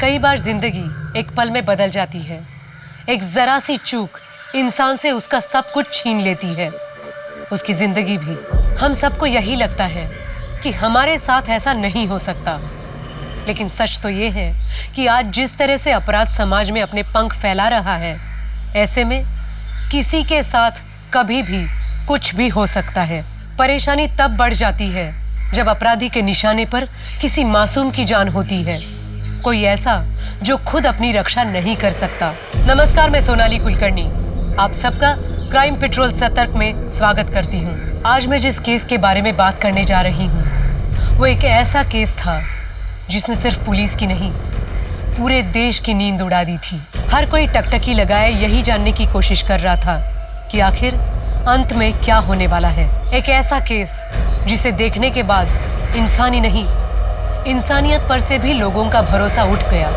कई बार जिंदगी एक पल में बदल जाती है। एक जरा सी चूक इंसान से उसका सब कुछ छीन लेती है, उसकी जिंदगी भी। हम सबको यही लगता है कि हमारे साथ ऐसा नहीं हो सकता, लेकिन सच तो ये है कि आज जिस तरह से अपराध समाज में अपने पंख फैला रहा है, ऐसे में किसी के साथ कभी भी कुछ भी हो सकता है। परेशानी तब बढ़ जाती है जब अपराधी के निशाने पर किसी मासूम की जान होती है, कोई ऐसा जो खुद अपनी रक्षा नहीं कर सकता। नमस्कार, मैं सोनाली कुलकर्णी आप सबका क्राइम पेट्रोल सतर्क में स्वागत करती हूँ। आज मैं जिस केस के बारे में बात करने जा रही हूँ वो एक ऐसा केस था जिसने सिर्फ पुलिस की नहीं, पूरे देश की नींद उड़ा दी थी। हर कोई टकटकी लगाए यही जानने की कोशिश कर रहा था कि आखिर अंत में क्या होने वाला है। एक ऐसा केस जिसे देखने के बाद इंसानी नहीं, इंसानियत पर से भी लोगों का भरोसा उठ गया।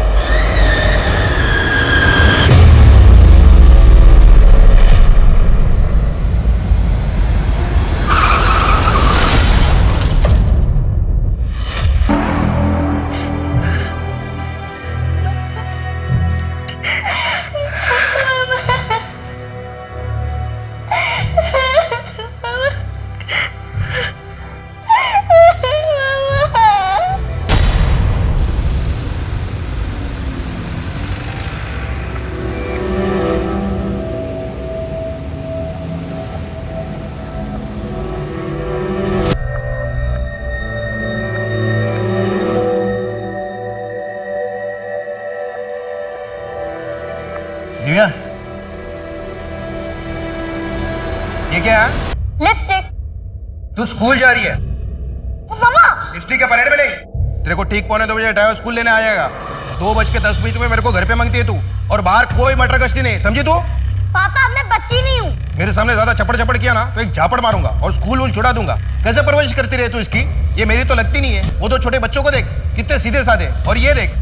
दिव्या, ये क्या है? लिपस्टिक। तू स्कूल जा रही है? मामा, लिपस्टिक क्या परेड में नहीं? तेरे को ठीक 2:45 ड्राइवर स्कूल लेने आ जाएगा। 2:10 में मेरे को घर पे मांगती है तू, और बाहर कोई मटर गश्ती नहीं, समझी तू? पापा मैं बच्ची नहीं हूँ। मेरे सामने ज्यादा चपड़ किया ना तो एक झापड़ मारूंगा और स्कूल छुड़ा दूंगा। कैसे परवरिश करती रहे तू इसकी? ये मेरी तो लगती नहीं है। वो तो छोटे बच्चों को देख, कितने सीधे साधे, और ये देख।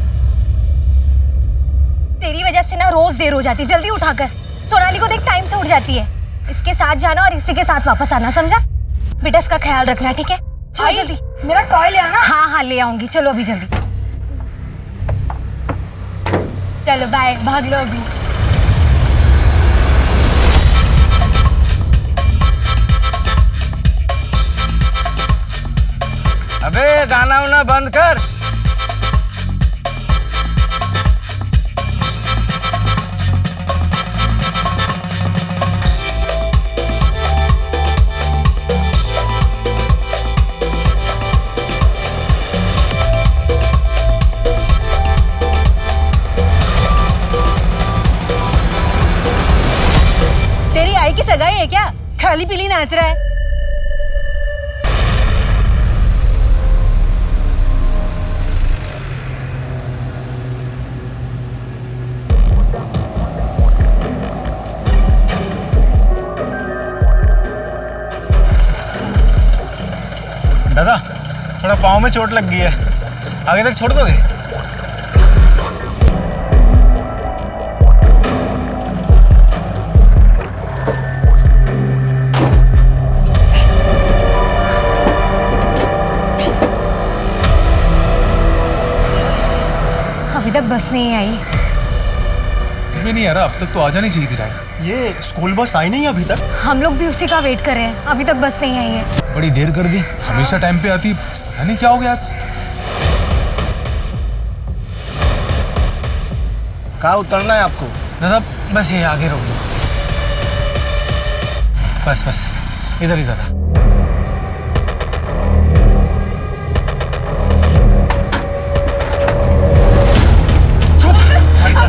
तेरी वजह से ना रोज देर हो जाती, जल्दी उठाकर। सोनाली को देख टाइम से उठ जाती है। इसके साथ जाना और इसी के साथ वापस आना, समझा? बेटा इसका ख्याल रखना, ठीक है? चलो जल्दी। मेरा टॉय ले आना। हाँ ले आऊंगी, चलो अभी जल्दी। चलो बाय, भाग लो अभी। अबे गाना वाना बंद कर। तेरी आई की सगाई है क्या? खाली पीली नाच रहा है। दादा, थोड़ा पाँव में चोट लग गई है, आगे तक छोड़ दोगे? अभी तक बस नहीं आई। भी नहीं आ रहा, अब तक तो आ जानी चाहिए थी ड्राइवर। ये स्कूल बस आई नहीं अभी तक? हम लोग भी उसी का वेट कर रहे हैं, अभी तक बस नहीं आई है। बड़ी देर कर दी, हमेशा टाइम पे आती, पता नहीं क्या हो गया आज। कहाँ उतरना है आपको? दादा बस ये आगे रोक दो, बस इधर ही दादा।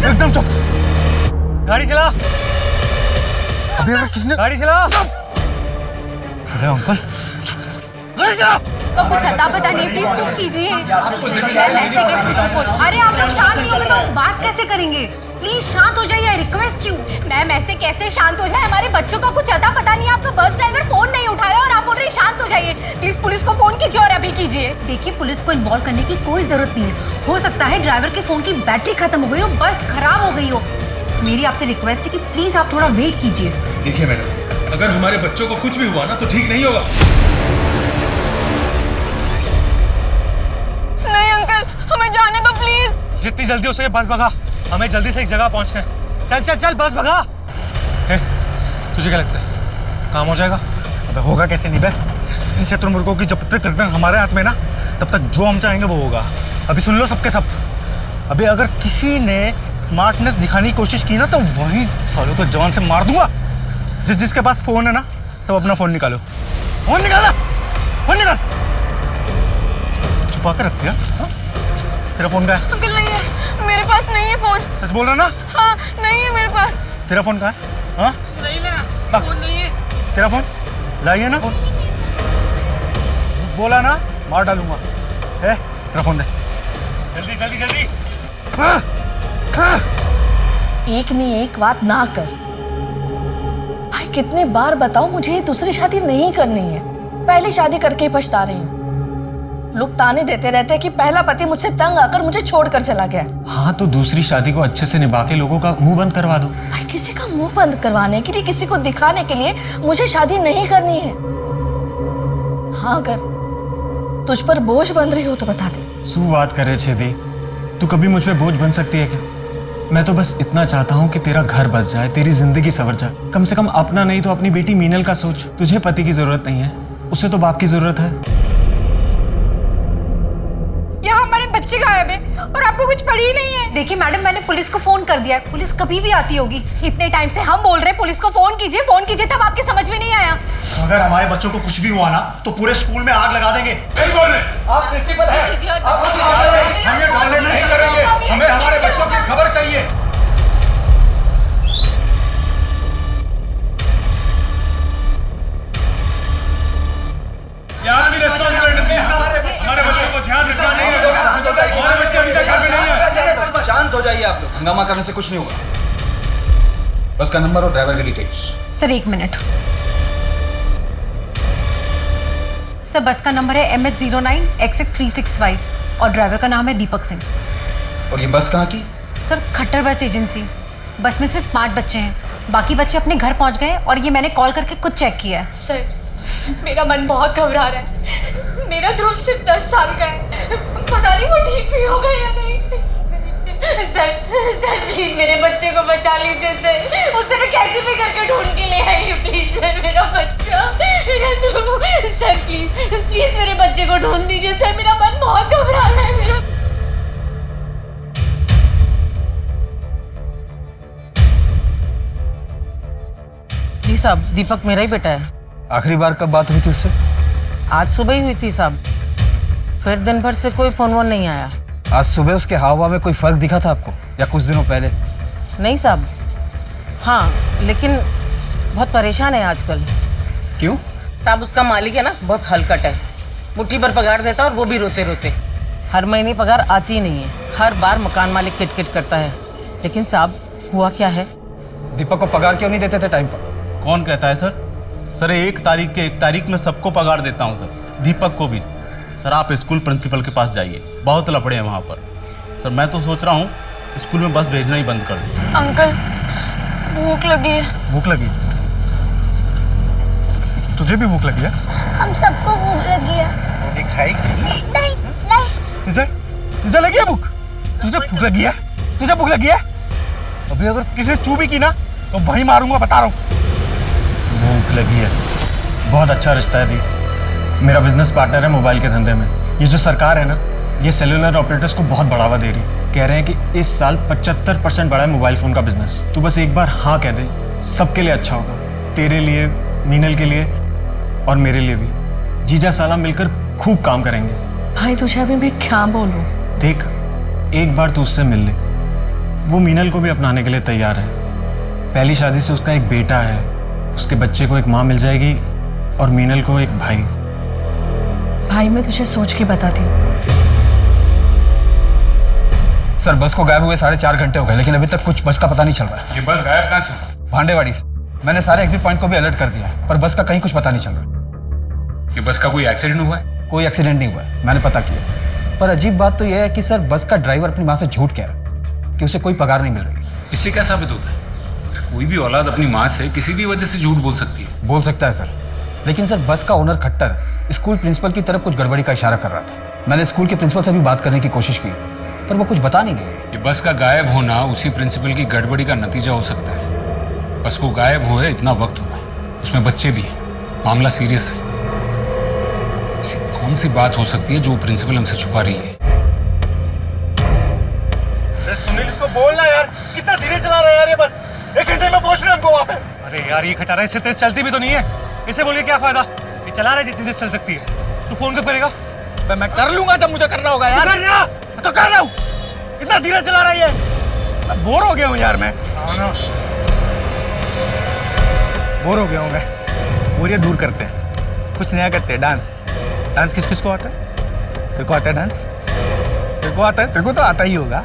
एकदम चुप, गाड़ी चला। अभी अगर किसने गाड़ी चला। अरे अंकल, गाड़ी चला। तो कुछ अता पता नहीं, प्लीज कुछ कीजिए। मैम ऐसे कैसे चुप हो? अरे आप लोग शांत नहीं होंगे तो हम बात कैसे करेंगे? प्लीज शांत हो जाइए, आई रिक्वेस्ट यू। मैम ऐसे कैसे शांत हो जाए? हमारे बच्चों का कुछ अता पता नहीं है। आपका बस ड्राइवर फोन नहीं उठाया और आप बोल रहे हैं शांत हो जाइए। प्लीज पुलिस को फोन कीजिए और अभी कीजिए। देखिए पुलिस को इन्वॉल्व करने की कोई जरूरत नहीं है। हो सकता है ड्राइवर के फोन की बैटरी खत्म हो गई हो, बस खराब हो गई हो। मेरी आपसे रिक्वेस्ट है कि प्लीज आप थोड़ा वेट कीजिए। देखिए मैडम, अगर हमारे बच्चों को कुछ भी हुआ ना तो ठीक नहीं होगा। नहीं अंकल, हमें जाने दो प्लीज। जितनी जल्दी हो सके बस भगा, हमें जल्दी से एक जगह पहुंचना है। चल चल चल बस भगा। तुझे क्या लगता है काम हो जाएगा? अबे होगा कैसे नहीं बे, इन शत्रुमुर्गों की जब तक हमारे हाथ में ना, तब तक जो हम चाहेंगे वो होगा। अभी सुन लो सबके सब, अभी अगर किसी ने स्मार्टनेस दिखाने की कोशिश की ना तो वही सालों को जवान से मार दूंगा। जिसके पास फोन है ना, सब अपना फोन निकालो। फोन निकाला, फोन निकाल। छुपा कर रखती है हाँ? तेरा फोन कहाँ है? अंकल नहीं है, मेरे पास नहीं है फोन। सच बोल रहा ना? हाँ नहीं है मेरे पास। तेरा फोन कहाँ है? हाँ नहीं ना, फोन नहीं है। तेरा फोन लाइए ना, बोला ना मार डालूंगा। तेरा फोन दे जल्दी जल्दी जल्दी। हाँ, हाँ। एक नहीं एक बात ना कर भाई, कितने बार बताऊं मुझे दूसरी शादी नहीं करनी है, पहली शादी करके ही पछता रही हूँ। लोग ताने देते रहते हैं कि पहला पति मुझसे तंग आकर मुझे छोड़कर चला गया। हाँ तो दूसरी शादी को अच्छे से निभा के लोगों का मुंह बंद करवा दो। भाई किसी का मुंह बंद करवाने के लिए, किसी को दिखाने के लिए मुझे शादी नहीं करनी है। हाँ अगर तुझ पर बोझ बन रही हो तो बता दे। सू बात करे छेदी, तू कभी मुझ पे बोझ बन सकती है क्या? मैं तो बस इतना चाहता हूँ कि तेरा घर बस जाए, तेरी जिंदगी संवर जाए। कम से कम अपना नहीं तो अपनी बेटी मीनल का सोच। तुझे पति की जरूरत नहीं है, उसे तो बाप की जरूरत है। यहाँ हमारे बच्चे गायब है और आपको कुछ पड़ी ही नहीं है। देखिए मैडम, मैंने पुलिस को फोन कर दिया है, पुलिस कभी भी आती होगी। इतने टाइम से हम बोल रहे हैं पुलिस को फोन कीजिए, फोन कीजिए, तब आपके समझ में नहीं आया। अगर हमारे बच्चों को कुछ भी हुआ ना तो पूरे स्कूल में आग लगा देंगे। आप प्रिंसिपल हैं, हम ये टॉयलेट नहीं करेंगे, हमें हमारे बच्चों की खबर चाहिए। हमारे बच्चों को ध्यान रखना नहीं है, हमारे बच्चे अभी तक घर में नहीं है। शांत हो जाइए आप लोग, हंगामा करने से कुछ नहीं होगा। बस का नंबर और ड्राइवर की डिटेल्स। सर एक मिनट। सर बस का नंबर है MH09XX365 और ड्राइवर का नाम है दीपक सिंह। और ये बस कहाँ की? सर खट्टर बस एजेंसी। बस में सिर्फ 5 बच्चे हैं, बाकी बच्चे अपने घर पहुंच गए और ये मैंने कॉल करके खुद चेक किया है। सर मेरा मन बहुत घबरा रहा है। मेरा ध्रुव सिर्फ 10 साल का है, पता नहीं वो ठीक भी होगा या नहीं। सर प्लीज मेरे बच्चे को बचा लीजिए सर, उसे मैं कैसे भी करके ढूंढ के ले आई। प्लीज सर मेरा बच्चा, मेरा ध्रुव। सर प्लीज मेरे बच्चे को ढूंढ दीजिए सर, मेरा मन बहुत घबरा रहा है। मेरा जी साहब, दीपक मेरा ही बेटा है। आखिरी बार कब बात हुई थी उससे? आज सुबह ही हुई थी साहब, फिर दिन भर से कोई फोन वोन नहीं आया। आज सुबह उसके हाव भाव में कोई फर्क दिखा था आपको, या कुछ दिनों पहले? नहीं साहब, हाँ लेकिन बहुत परेशान है आजकल। क्यों? साहब उसका मालिक है ना, बहुत हलकट है, मुट्ठी भर पगार देता है और वो भी रोते रोते। हर महीने पगार आती ही नहीं है, हर बार मकान मालिक किटकिट करता है। लेकिन साहब हुआ क्या है? दीपक को पगार क्यों नहीं देते थे टाइम पर? कौन कहता है सर? सर 1 तारीख में सबको पगार देता हूँ सर, दीपक को भी। सर आप स्कूल प्रिंसिपल के पास जाइए, बहुत लफड़े हैं वहाँ पर। सर मैं तो सोच रहा हूँ स्कूल में बस भेजना ही बंद कर दूँ। अंकल भूख लगी है। भूख लगी? तुझे भी भूख लगी है? हम सबको भूख लगी है। रोटी खाएगी? नहीं नहीं। तुझे लगी है भूख? तुझे भूख लगी है? तुझे भूख लगी है? अभी अगर किसी ने चू भी की ना तो वहीं मारूंगा, बता रहा हूँ। भूख लगी है? बहुत अच्छा रिश्ता है दी, मेरा बिजनेस पार्टनर है मोबाइल के धंधे में। ये जो सरकार है ना, ये सेलुलर ऑपरेटर्स को बहुत बढ़ावा दे रही है। कह रहे हैं कि इस साल 75% बढ़ा है मोबाइल फोन का बिजनेस। तू बस एक बार हाँ कह दे, सबके लिए अच्छा होगा, तेरे लिए, मीनल के लिए और मेरे लिए भी। जीजा साला मिलकर खूब काम करेंगे। भाई तुझे अभी मैं क्या बोलूं? देख, एक बार तू उससे मिल ले, वो मीनल को भी अपनाने के लिए तैयार है। पहली शादी से उसका एक बेटा है, उसके बच्चे को एक माँ मिल जाएगी और मीनल को एक भाई। भाई मैं तुझे सोच के बताती। सर बस को गायब हुए 4.5 घंटे हो गए, लेकिन अभी तक कुछ बस का पता नहीं चल रहा है। ये बस गायब कहाँ से हुआ? भांडेवाड़ी से। मैंने सारे एग्जिट पॉइंट को भी अलर्ट कर दिया है, पर बस का कहीं कुछ पता नहीं चल रहा। ये बस का कोई एक्सीडेंट हुआ है? कोई एक्सीडेंट नहीं हुआ है, मैंने पता किया। पर अजीब बात तो यह है कि सर बस का ड्राइवर अपनी माँ से झूठ कह रहा है कि उसे कोई पगार नहीं मिल रही। इससे क्या साबित होता है? कोई भी औलाद अपनी माँ से किसी भी वजह से झूठ बोल सकती है। बोल सकता है सर, लेकिन सर बस का ओनर खट्टर स्कूल प्रिंसिपल की तरफ कुछ गड़बड़ी का इशारा कर रहा था। मैंने स्कूल के प्रिंसिपल से भी बात करने की कोशिश की, पर वो कुछ बता नहीं रहे। ये बस का गायब होना उसी प्रिंसिपल की गड़बड़ी का नतीजा हो सकता है। बस को गायब हुए इतना वक्त हुआ है, उसमें बच्चे भी हैं, मामला सीरियस है। ऐसी कौन सी बात हो सकती है जो प्रिंसिपल हमसे छुपा रही है? सुनील, इसको बोलना यार, कितना धीरे चला रहा है यार ये बस। 1 घंटे में पहुंच रहे हैं हमको वहाँ पे। अरे यार ये खटारा इससे तेज चलती भी तो नहीं है, इसे बोल के क्या फायदा? ये चला रहा है जितनी तेज चल सकती है। तू फोन कब करेगा? मैं कर लूंगा जब मुझे करना होगा यार। तो कर रहा हूँ, इतना धीरे चला रहा है ये। मैं बोर हो गया हूँ यार, मैं बोर हो गया हूँ मैं। बोरियत दूर करते हैं, कुछ नया करते हैं। डांस डांस किस किस को आता है? तेरे को आता है डांस? तेरे को आता है? तेरे को तो आता ही होगा,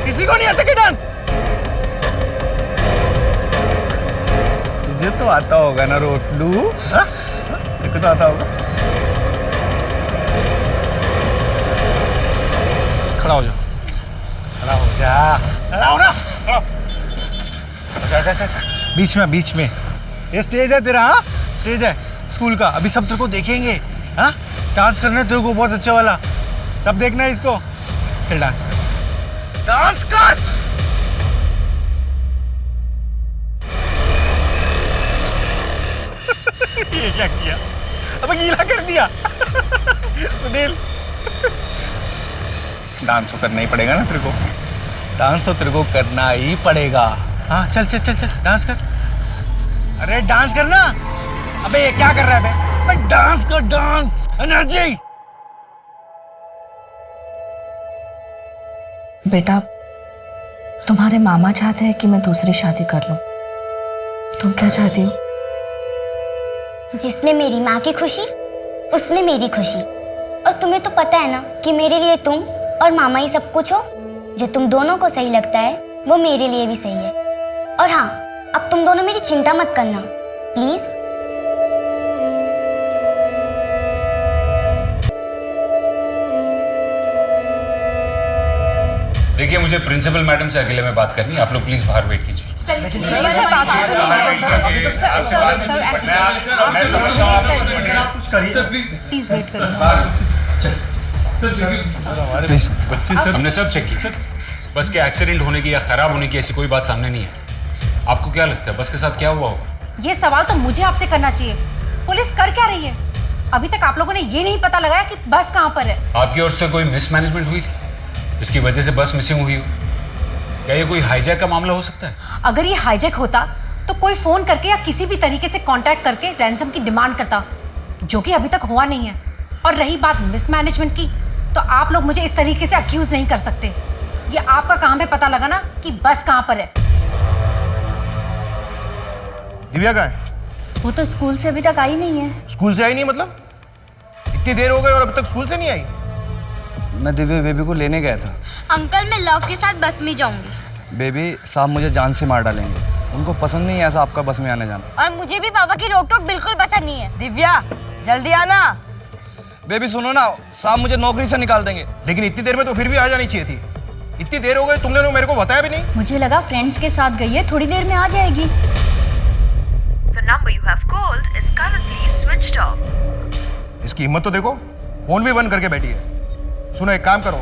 किसी को नहीं आता कि डांस? तुझे तो आता होगा ना रोटलू, हाँ? तेरे को तो आता होगा। खड़ा हो जा, खड़ा हो जा, खड़ा हो ना, खड़ा हो। अच्छा, बीच में, बीच में। ये स्टेज है तेरा, हाँ? स्टेज है स्कूल का, अभी सब तेरे को देखेंगे, हाँ? डांस करना है तेरे को बहुत अच्छा वाला, सब देखना है इसको। चल डांस कर, डांस कर। ये क्या किया? अबे गीला कर दिया। सुनील, डांस तो करना ही पड़ेगा ना तेरे को, डांस तो तेरे को करना ही पड़ेगा। हाँ चल चल चल चल डांस कर। अरे डांस करना। अबे ये क्या कर रहा है बे? डांस कर, डांस, एनर्जी। बेटा, तुम्हारे मामा चाहते हैं कि मैं दूसरी शादी कर लूं। तुम क्या चाहती हो? जिसमें मेरी माँ की खुशी, उसमें मेरी खुशी। और तुम्हें तो पता है ना कि मेरे लिए तुम और मामा ही सब कुछ हो। जो तुम दोनों को सही लगता है वो मेरे लिए भी सही है। और हाँ, अब तुम दोनों मेरी चिंता मत करना प्लीज। देखिए, मुझे प्रिंसिपल मैडम से अकेले में बात करनी है, आप लोग प्लीज बाहर वेट कीजिए। प्लीज वेट करिए। हमने सब चेक किया, बस के एक्सीडेंट होने की या खराब होने की ऐसी कोई बात सामने नहीं है। आपको क्या लगता है बस के साथ क्या हुआ होगा? ये सवाल तो मुझे आपसे करना चाहिए। पुलिस कर क्या रही है? अभी तक आप लोगों ने ये नहीं पता लगाया कि बस कहाँ पर है। आपकी ओर से कोई मिसमैनेजमेंट हुई थी जिसकी वजह से बस मिसिंग हुई हो? क्या ये कोई हाईजैक का मामला हो सकता है? अगर ये हाईजैक होता तो कोई फोन करके या किसी भी तरीके से कांटेक्ट करके रैंसम की डिमांड करता, जो कि अभी तक हुआ नहीं है। और रही बात मिसमैनेजमेंट की, तो आप लोग मुझे इस तरीके से अक्यूज नहीं कर सकते। ये आपका काम है पता लगाना कि बस कहाँ पर है। दिव्या कहाँ है? वो तो स्कूल से अभी तक आई नहीं है। स्कूल से आई नहीं मतलब? इतनी देर हो गई और अभी तक स्कूल से नहीं आई? मैं दिव्या बेबी को लेने गया था। अंकल, मैं लव के साथ बस में जाऊंगी। बेबी साहब मुझे जान से मार डालेंगे, उनको पसंद नहीं है ऐसा आपका बस में आने जाना। और मुझे भी पापा की रोक टोक बिल्कुल पसंद नहीं है। दिव्या जल्दी आना। बेबी सुनो ना, साहब मुझे नौकरी से निकाल देंगे। लेकिन इतनी देर में तो फिर भी आ जानी चाहिए थी। इतनी देर हो गई, तुमने मेरे को बताया भी नहीं। मुझे लगा फ्रेंड्स के साथ गई है, थोड़ी देर में आ जाएगी। The number you have called is currently switched off. इसकी हिम्मत तो देखो, फोन भी बंद करके बैठी है। सुनो, एक काम करो,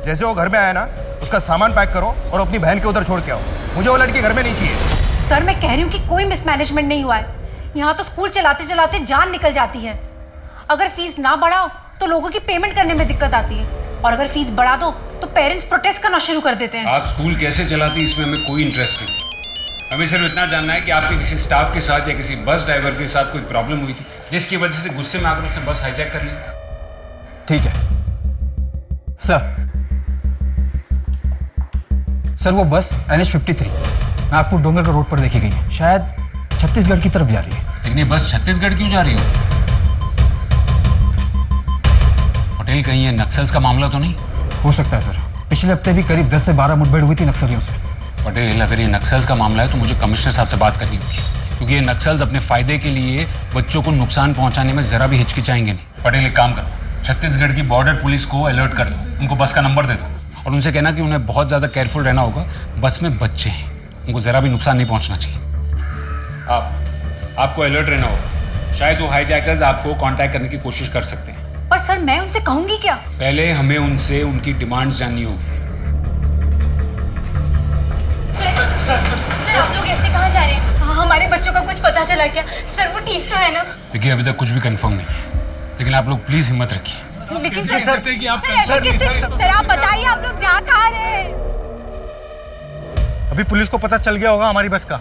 जैसे वो घर में आया ना, उसका सामान पैक करो और अपनी बहन के उधर छोड़ के आओ। मुझे वो लड़की घर में नहीं चाहिए। सर, मैं कह रही हूँ कि कोई मिसमैनेजमेंट नहीं हुआ है। यहाँ तो स्कूल चलाते चलाते जान निकल जाती है। अगर फीस ना बढ़ाओ तो लोगों की पेमेंट करने में दिक्कत आती है, और अगर फीस बढ़ा दो तो पेरेंट्स प्रोटेस्ट करना शुरू कर देते हैं। आप स्कूल कैसे चलाती इसमें हमें कोई इंटरेस्ट नहीं। हमें सिर्फ इतना जानना है कि आपके किसी स्टाफ के साथ या किसी बस ड्राइवर के साथ कोई प्रॉब्लम हुई थी जिसकी वजह से गुस्से में आकर उसने बस हाईजैक कर ली। ठीक है सर, वो बस NH53 नागपुर डोंगरगढ़ रोड पर देखी गई है। शायद छत्तीसगढ़ की तरफ जा रही है। लेकिन ये बस छत्तीसगढ़ क्यों जा रही हो? पटेल, कहीं ये नक्सल्स का मामला तो नहीं? हो सकता है सर, पिछले हफ्ते भी करीब 10 से 12 मुठभेड़ हुई थी नक्सलियों से। पटेल, अगर ये नक्सल्स का मामला है तो मुझे कमिश्नर साहब से बात करनी होगी, क्योंकि ये नक्सल्स अपने फायदे के लिए बच्चों को नुकसान पहुंचाने में जरा भी हिचकिचाएंगे नहीं। पटेल, एक काम करो, छत्तीसगढ़ की बॉर्डर पुलिस को अलर्ट कर दो, उनको बस का नंबर दे दो और उनसे कहना कि उन्हें बहुत ज़्यादा केयरफुल रहना होगा। बस में बच्चे हैं, उनको ज़रा भी नुकसान नहीं पहुंचना चाहिए। आपको अलर्ट रहना होगा। शायद वो हाईजैकर्स आपको कांटेक्ट करने की कोशिश कर सकते हैं। पर सर मैं उनसे कहूंगी क्या? पहले हमें उनसे उनकी डिमांड जाननी होगी। सर आप लोग ऐसे कहाँ जा रहे हैं? हमारे बच्चों का कुछ पता चला क्या? सर वो ठीक तो है ना? देखिए अभी तक कुछ भी कंफर्म नहीं है, लेकिन आप लोग प्लीज हिम्मत रखिए। लेकिन सर सर आप बताइए आप लोग जा कहाँ रहे हैं? अभी पुलिस को पता चल गया होगा हमारी बस का।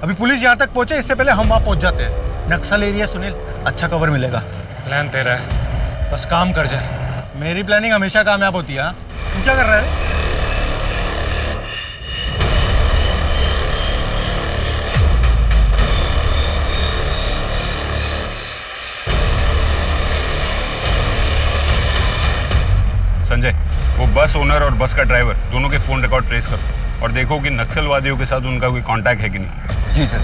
अभी पुलिस यहाँ तक पहुंचे इससे पहले हम वहाँ पहुंच जाते हैं। नक्सल एरिया सुनील, अच्छा कवर मिलेगा। प्लान तेरा है, बस काम कर जाए। मेरी प्लानिंग हमेशा कामयाब होती है। हाँ तू क्या कर रहा है? संजय, वो बस ओनर और बस का ड्राइवर दोनों के फोन रिकॉर्ड ट्रेस करो और देखो कि नक्सलवादियों के साथ उनका कोई कांटेक्ट है कि नहीं। जी सर।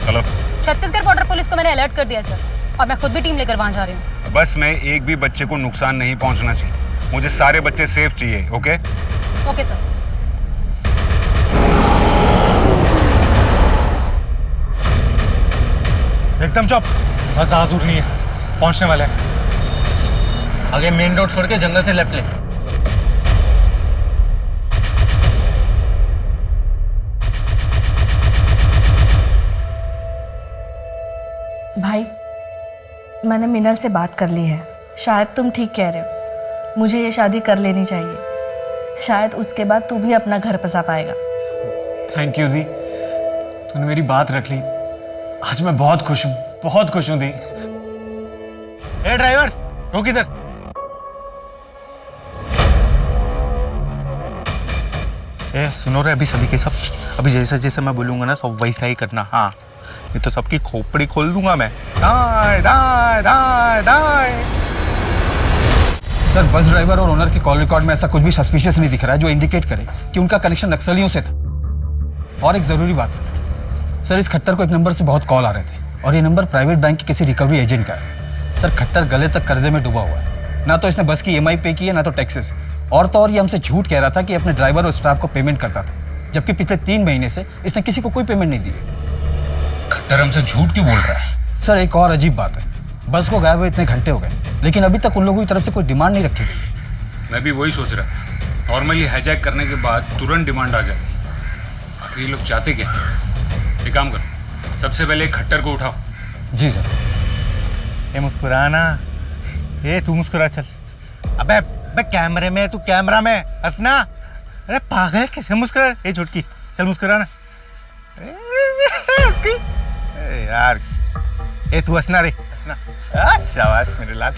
चलो। छत्तीसगढ़ बॉर्डर पुलिस को मैंने अलर्ट कर दिया सर, और मैं खुद भी टीम लेकर वहां जा रही हूँ। बस में एक भी बच्चे को नुकसान नहीं पहुंचना चाहिए। मुझे सारे बच्चे सेफ चाहिए। ओके? Okay sir. एकदम चुप, बस ज़्यादा दूर नहीं है, पहुंचने वाले हैं। आगे मेन रोड छोड़ के जंगल से लेफ्ट ले। भाई मैंने मिनल से बात कर ली है, शायद तुम ठीक कह रहे हो, मुझे ये शादी कर लेनी चाहिए। शायद उसके बाद तू भी अपना घर बसा पाएगा। थैंक यू दी, तूने मेरी बात रख ली। आज मैं बहुत खुश हूँ दी। ए ड्राइवर रुक इधर। ए सुनो रे, अभी सभी के सब अभी जैसे जैसे मैं बोलूंगा ना सब वैसा ही करना। हाँ ये तो सबकी खोपड़ी खोल दूंगा मैं। दाएं दाएं दाएं दाएं। सर बस ड्राइवर और ओनर के कॉल रिकॉर्ड में ऐसा कुछ भी सस्पिशियस नहीं दिख रहा है जो इंडिकेट करे कि उनका कनेक्शन नक्सलियों से था। और एक ज़रूरी बात सर, इस खट्टर को एक नंबर से बहुत कॉल आ रहे थे और ये नंबर प्राइवेट बैंक के किसी रिकवरी एजेंट का है। सर खट्टर गले तक कर्जे में डूबा हुआ है, ना तो इसने बस की EMI पे की है ना तो टैक्सेस। और तो और ये हमसे झूठ कह रहा था कि अपने ड्राइवर और स्टाफ को पेमेंट करता था, जबकि पिछले 3 महीने से इसने किसी को कोई पेमेंट नहीं दी। खट्टर हमसे झूठ क्यों बोल रहा है? सर एक और अजीब बात है, बस को गायब हुए इतने घंटे हो गए लेकिन अभी तक उन लोगों की तरफ से कोई डिमांड नहीं रखी गई। मैं भी वही सोच रहा था। नॉर्मली हाईजैक करने के बाद तुरंत डिमांड आ जाती। आखिर ये लोग चाहते क्या? एक काम करो, सबसे पहले खट्टर को उठाओ। जी सर। ये मुस्कुराना, ये तू मुस्कुरा चल। अबे अबे कैमरे में, तू कैमरा में हंसना। अरे पागल कैसे मुस्कुरा? ये छुटकी चल मुस्कुराना। यार ए तू हंसना रे, हंसना। शाबाश मेरे लाल।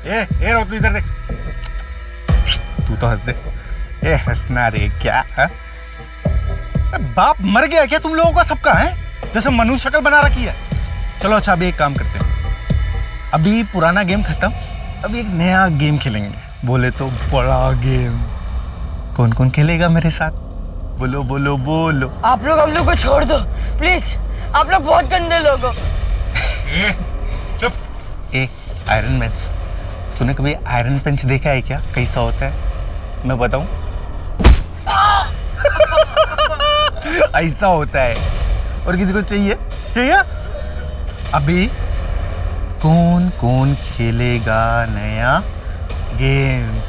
ए रो तू इधर देख, तू तो हंस दे। ए हंसना रे क्या है? बाप मर गया क्या तुम लोगों का सबका? है जैसे मनुष्य शक्ल बना रखी है। चलो अच्छा अभी एक काम करते हैं, अभी पुराना गेम खत्म, अभी एक नया गेम खेलेंगे। बोले तो बड़ा गेम। कौन कौन खेलेगा मेरे साथ? बोलो बोलो बोलो। आप लोग हम लोग को छोड़ दो प्लीज, आप लोग बहुत गंदे लोग हो। चुप। ए आयरन मैन, तूने कभी आयरन पंच देखा है क्या? कैसा होता है मैं बताऊं? ऐसा होता है। और किसी को चाहिए? अभी कौन कौन खेलेगा नया गेम?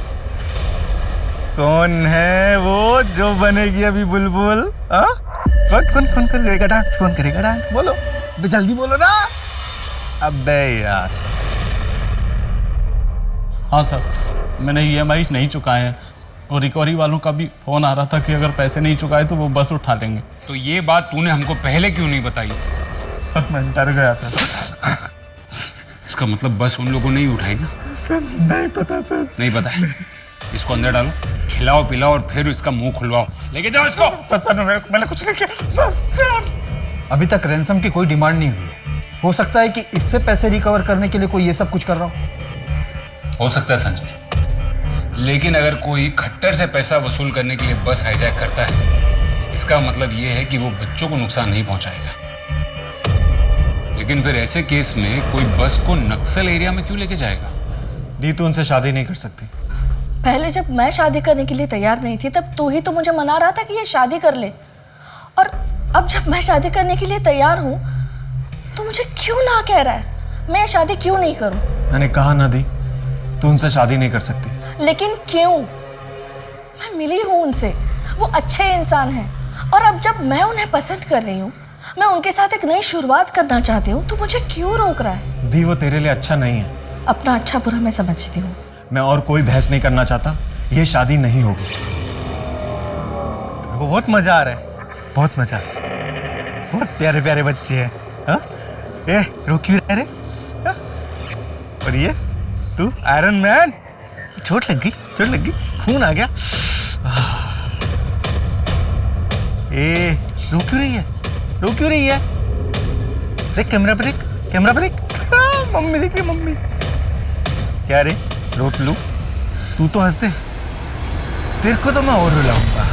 कौन है वो जो बनेगी अभी बुलबुल? कौन करेगा डांस? कौन करेगा डांस? बोलो जल्दी बोलो ना। अबे यार। हाँ सर, मैंने EMI नहीं चुकाए हैं और रिकवरी वालों का भी फ़ोन आ रहा था कि अगर पैसे नहीं चुकाए तो वो बस उठा लेंगे। तो ये बात तूने हमको पहले क्यों नहीं बताई? सर मैं डर गया था। इसका मतलब बस उन लोगों ने ही उठाई ना? सर नहीं पता सर। नहीं पता है? इसको अंदर डालो, खिलाओ पिलाओ और फिर इसका मुंह खुलवाओ। लेके जाओ इसको। सर मैंने कुछ नहीं किया सर। अभी तक रैंसम की कोई डिमांड नहीं हुई है। हो सकता है कि इससे पैसे रिकवर करने के लिए कोई ये सब कुछ कर रहा हो सकता है संजय, लेकिन अगर कोई खट्टर से पैसा वसूल करने के लिए बस हाईजैक करता है, इसका मतलब ये है कि वो बच्चों को नुकसान नहीं पहुंचाएगा। लेकिन फिर ऐसे केस में कोई बस को नक्सल एरिया में क्यों लेके जाएगा? दी तू उनसे शादी नहीं कर सकती। पहले जब मैं शादी करने के लिए तैयार नहीं थी तब तू ही तो मुझे मना रहा था कि ये शादी कर ले, और अब जब मैं शादी करने के लिए तैयार हूँ तो मुझे क्यों ना कह रहा है? मैं शादी क्यों नहीं करूँ? मैंने कहा ना दी, तू उनसे शादी नहीं कर सकती। लेकिन क्यों? मैं मिली हूँ उनसे, वो अच्छे इंसान हैं, और अब जब मैं उन्हें पसंद कर रही हूँ, मैं उनके साथ एक नई शुरुआत करना चाहती हूँ, तो मुझे क्यों रोक रहा है? दी, वो तेरे लिए अच्छा नहीं है। अपना अच्छा बुरा मैं समझती हूँ। मैं और कोई बहस नहीं करना चाहता, ये शादी नहीं होगी। बहुत मजा आ रहा है, बहुत मजा। बहुत प्यारे प्यारे बच्चे हैं। हाँ? ए, रो क्यों रह रे? हाँ? और ये तू आयरन मैन? चोट लग गई, खून आ गया। ए, रो क्यों रही है? देख कैमरा पे देख। मम्मी देख रही, मम्मी। क्या रे, रो लू? तू तो हंस दे, तेरे को तो मैं और रुलाऊंगा।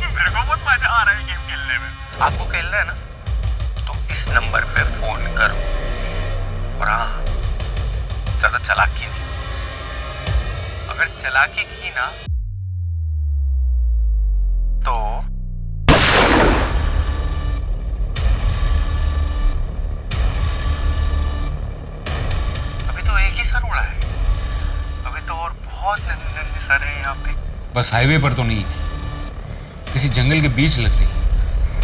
मेरे को बहुत मजा आ रहा है गेम खेलने में। आपको खेलना है ना, तो इस नंबर पे फोन करो। और हाँ, ज्यादा चालाकी नहीं। अगर चालाकी की ना, तो अभी तो एक ही सर उड़ा है, अभी तो और बहुत नन्हे सर हैं यहाँ पे। बस हाईवे पर तो नहीं, किसी जंगल के बीच लग रही।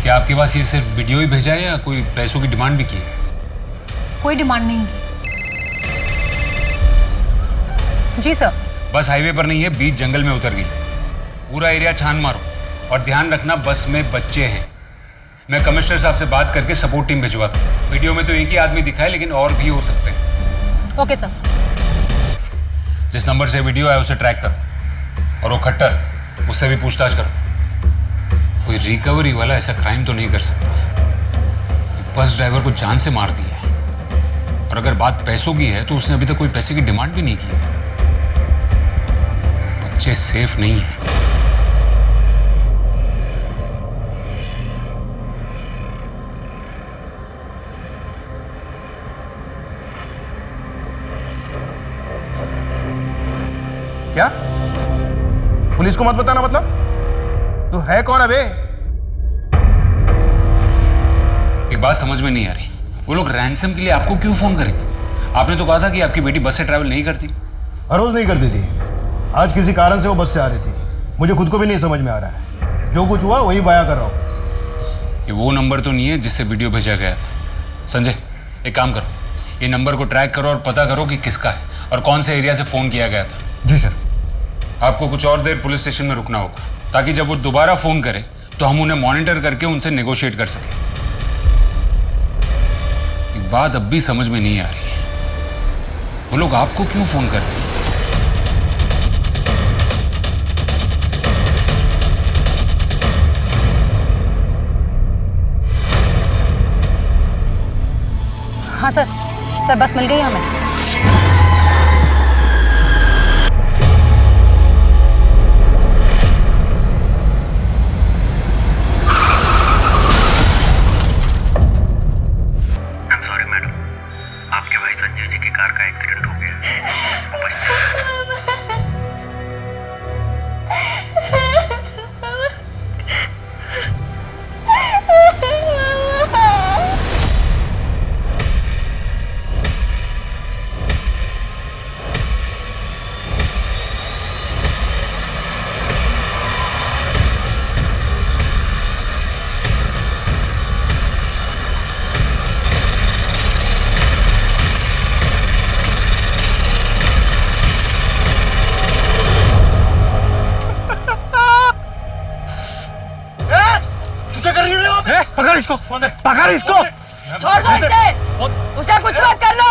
क्या आपके पास ये सिर्फ वीडियो ही भेजा है या कोई पैसों की डिमांड भी की है? कोई डिमांड नहीं। जी सर। बस हाईवे पर नहीं है, बीच जंगल में उतर गई। पूरा एरिया छान मारो और ध्यान रखना बस में बच्चे हैं। मैं कमिश्नर साहब से बात करके सपोर्ट टीम भिजवाता हूँ। वीडियो में तो एक ही आदमी दिखा है, लेकिन और भी हो सकते हैं। Okay sir. जिस नंबर से वीडियो है उसे ट्रैक करो, और वो खट्टर, उससे भी पूछताछ करो। कोई रिकवरी वाला ऐसा क्राइम तो नहीं कर सकता। एक बस ड्राइवर को जान से मार दिया है, और अगर बात पैसों की है तो उसने अभी तक कोई पैसे की डिमांड भी नहीं की। बच्चे सेफ नहीं है। क्या? पुलिस को मत बताना मतलब? तू है कौन अबे? एक बात समझ में नहीं आ रही, वो लोग रैंसम के लिए आपको क्यों फोन करेंगे? आपने तो कहा था कि आपकी बेटी बस से ट्रैवल नहीं करती। हर रोज नहीं करती थी, आज किसी कारण से वो बस से आ रही थी। मुझे खुद को भी नहीं समझ में आ रहा है, जो कुछ हुआ वही बयां कर रहा हूँ। ये वो नंबर तो नहीं है जिससे वीडियो भेजा गया था। संजय, एक काम करो, ये नंबर को ट्रैक करो और पता करो कि किसका है और कौन से एरिया से फोन किया गया था। जी सर। आपको कुछ और देर पुलिस स्टेशन में रुकना होगा, ताकि जब वो दोबारा फोन करे तो हम उन्हें मॉनिटर करके उनसे नेगोशिएट कर सकें। एक बात अब भी समझ में नहीं आ रही है, वो लोग आपको क्यों फोन कर रहे हैं? हाँ सर, बस मिल गई हमें। पकड़ इसको। छोड़ दो इसे, उसे कुछ मत करना।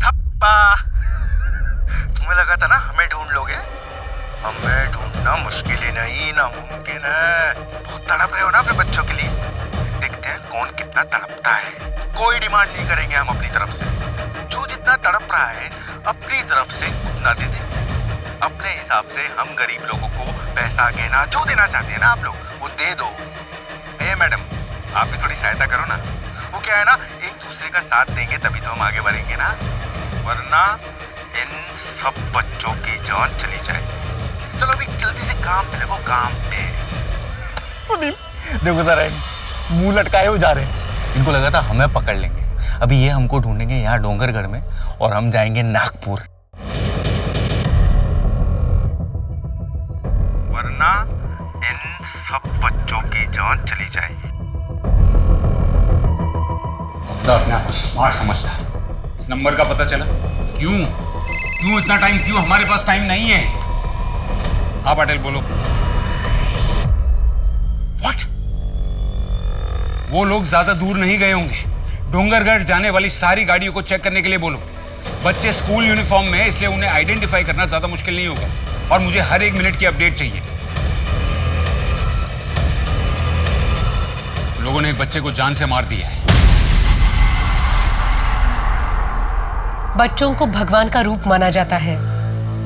थप्पा, तुम्हें लगा था ना हमें ढूंढ लोगे? हमें ढूंढना मुश्किल ही नहीं, नामुमकिन है। बहुत तड़प रहे हो ना अपने बच्चों के लिए, देखते हैं कौन कितना तड़पता है। कोई डिमांड नहीं करेंगे हम अपनी तरफ से, जो जितना तड़प रहा है अपनी तरफ से उतना दे दें। अपने हिसाब से हम गरीब लोगों को पैसा, गहना जो देना चाहते हैं ना आप लोग, वो दे दो। ए मैडम, आप भी थोड़ी सहायता करो ना। वो क्या है ना, एक दूसरे का साथ देंगे तभी तो हम आगे बढ़ेंगे ना, वरना इन सब बच्चों की जान चली जाए। चलो अभी जल्दी से काम पे देखो, काम पे। सुनील देखो जरा, मुंह लटकाए हो जा रहे हैं। इनको लगा था हमें पकड़ लेंगे, अभी ये हमको ढूंढेंगे यहाँ डोंगरगढ़ में और हम जाएंगे नागपुर, वरना इन सब बच्चों की जान चली जाएगी। अपने आप को स्मार्ट समझता है। इस नंबर का पता चला? क्यों इतना टाइम? क्यों हमारे पास टाइम नहीं है? हाँ पाटिल बोलो। व्हाट? वो लोग ज्यादा दूर नहीं गए होंगे। डोंगरगढ़ जाने वाली सारी गाड़ियों को चेक करने के लिए बोलो। बच्चे स्कूल यूनिफॉर्म में है, इसलिए उन्हें आइडेंटिफाई करना ज्यादा मुश्किल नहीं होगा और मुझे हर 1 मिनट की अपडेट चाहिए। लोगों ने एक बच्चे को जान से मार दिया है। बच्चों को भगवान का रूप माना जाता है।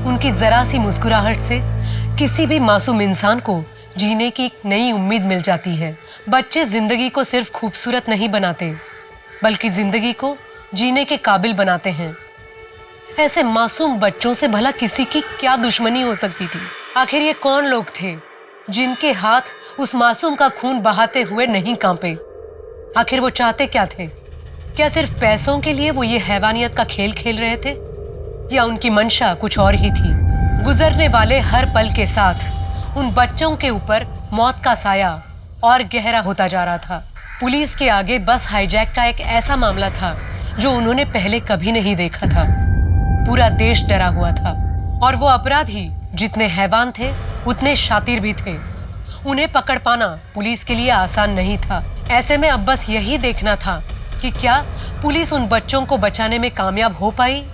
उनकी जरा सी मुस्कुराहट से किसी भी मासूम इंसान को जीने की एक नई उम्मीद मिल जाती है। बच्चे जिंदगी को सिर्फ खूबसूरत नहीं बनाते, बल्कि जिंदगी को जीने के काबिल बनाते हैं। ऐसे मासूम बच्चों से भला किसी की क्या दुश्मनी हो सकती थी? आखिर ये कौन लोग थे जिनके हाथ उस मासूम का खून बहाते हुए नहीं कांपे? आखिर वो चाहते क्या थे? क्या सिर्फ पैसों के लिए वो ये हैवानियत का खेल खेल रहे थे, या उनकी मंशा कुछ और ही थी? गुजरने वाले हर पल के साथ उन बच्चों के ऊपर मौत का साया और गहरा होता जा रहा था। पुलिस के आगे बस हाईजैक का एक ऐसा मामला था जो उन्होंने पहले कभी नहीं देखा था। पूरा देश डरा हुआ था और वो अपराधी जितने हैवान थे उतने शातिर भी थे। उन्हें पकड़ पाना पुलिस के लिए आसान नहीं था। ऐसे में अब बस यही देखना था कि क्या पुलिस उन बच्चों को बचाने में कामयाब हो पाई,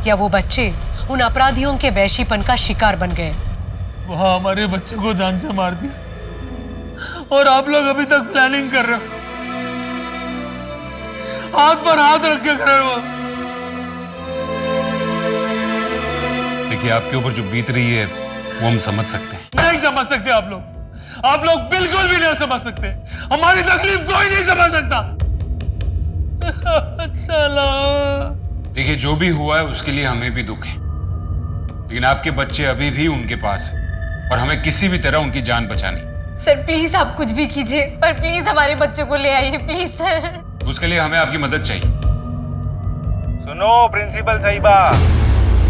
या वो बच्चे उन अपराधियों के वैशीपन का शिकार बन गए। वहां हमारे बच्चे को जान से मार दिया और आप लोग अभी तक प्लानिंग कर रहे हो, हाथ पर हाथ रख के खड़े हो। देखिए, आपके ऊपर जो बीत रही है वो हम समझ सकते हैं। नहीं समझ सकते आप लोग बिल्कुल भी नहीं समझ सकते। हमारी तकलीफ कोई नहीं समझ सकता। चलो। देखिए, जो भी हुआ है उसके लिए हमें भी दुख है, लेकिन आपके बच्चे अभी भी उनके पास है और हमें किसी भी तरह उनकी जान बचानी। सर प्लीज आप कुछ भी कीजिए, पर प्लीज हमारे बच्चों को ले आइए प्लीज सर। उसके लिए हमें आपकी मदद चाहिए। सुनो प्रिंसिपल साहिबा,